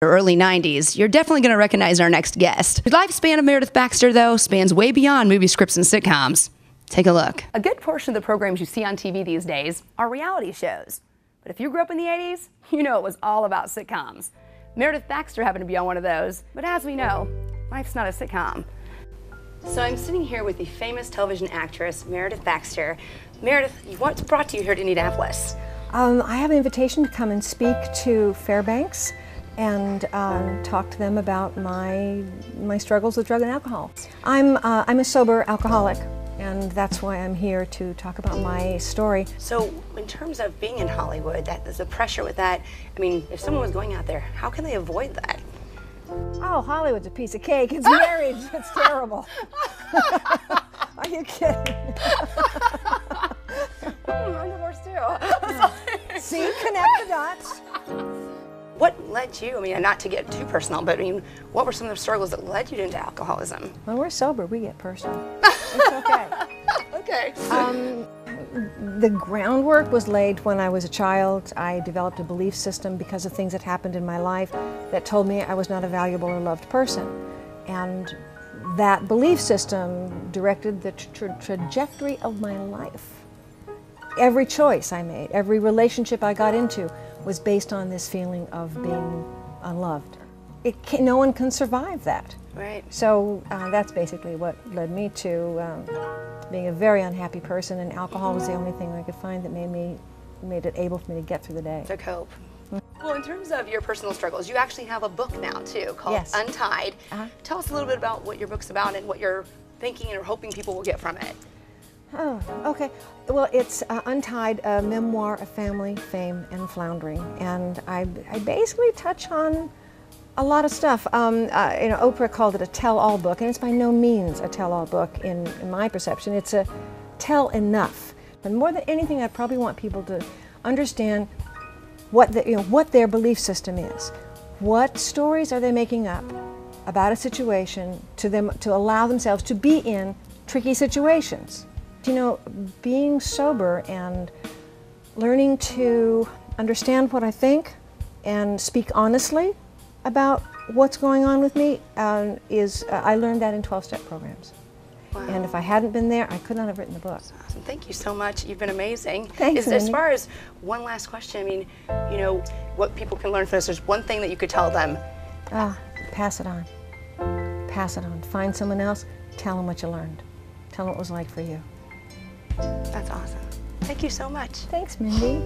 Early 90s, you're definitely going to recognize our next guest. The lifespan of Meredith Baxter, though, spans way beyond movie scripts and sitcoms. Take a look. A good portion of the programs you see on TV these days are reality shows. But if you grew up in the 80s, you know it was all about sitcoms. Meredith Baxter happened to be on one of those. But as we know, life's not a sitcom. So I'm sitting here with the famous television actress, Meredith Baxter. Meredith, what's brought you here to Indianapolis? I have an invitation to come and speak to Fairbanks and talk to them about my struggles with drug and alcohol. I'm a sober alcoholic, and that's why I'm here to talk about my story. So in terms of being in Hollywood, there's a pressure with that. I mean, if someone was going out there, how can they avoid that? Oh, Hollywood's a piece of cake. It's marriage. It's terrible. Are you kidding? I'm divorced too. See, connect the dots. What led you, I mean, not to get too personal, but I mean, what were some of the struggles that led you into alcoholism? When we're sober, we get personal. It's okay. Okay. The groundwork was laid when I was a child. I developed a belief system because of things that happened in my life that told me I was not a valuable or loved person. And that belief system directed the trajectory of my life. Every choice I made, every relationship I got into was based on this feeling of being unloved. No one can survive that. Right. So that's basically what led me to being a very unhappy person, and alcohol was the only thing I could find that made it able for me to get through the day. To cope. Well, in terms of your personal struggles, you actually have a book now too called Yes. Untied. Tell us a little bit about what your book's about and what you're thinking or hoping people will get from it. Oh, okay. Well, it's Untied, a memoir of family, fame, and floundering. And I basically touch on a lot of stuff. Oprah called it a tell-all book, and it's by no means a tell-all book in my perception. It's a tell enough. And more than anything, I probably want people to understand what their belief system is. What stories are they making up about a situation to allow themselves to be in tricky situations? You know, being sober and learning to understand what I think and speak honestly about what's going on with me I learned that in 12-step programs. Wow. And if I hadn't been there, I could not have written the book. Awesome. Thank you so much. You've been amazing. Thanks, As far as one last question, I mean, you know, what people can learn from this, there's one thing that you could tell them. Pass it on. Pass it on. Find someone else, tell them what you learned. Tell them what it was like for you. That's awesome. Thank you so much. Thanks, Mindy.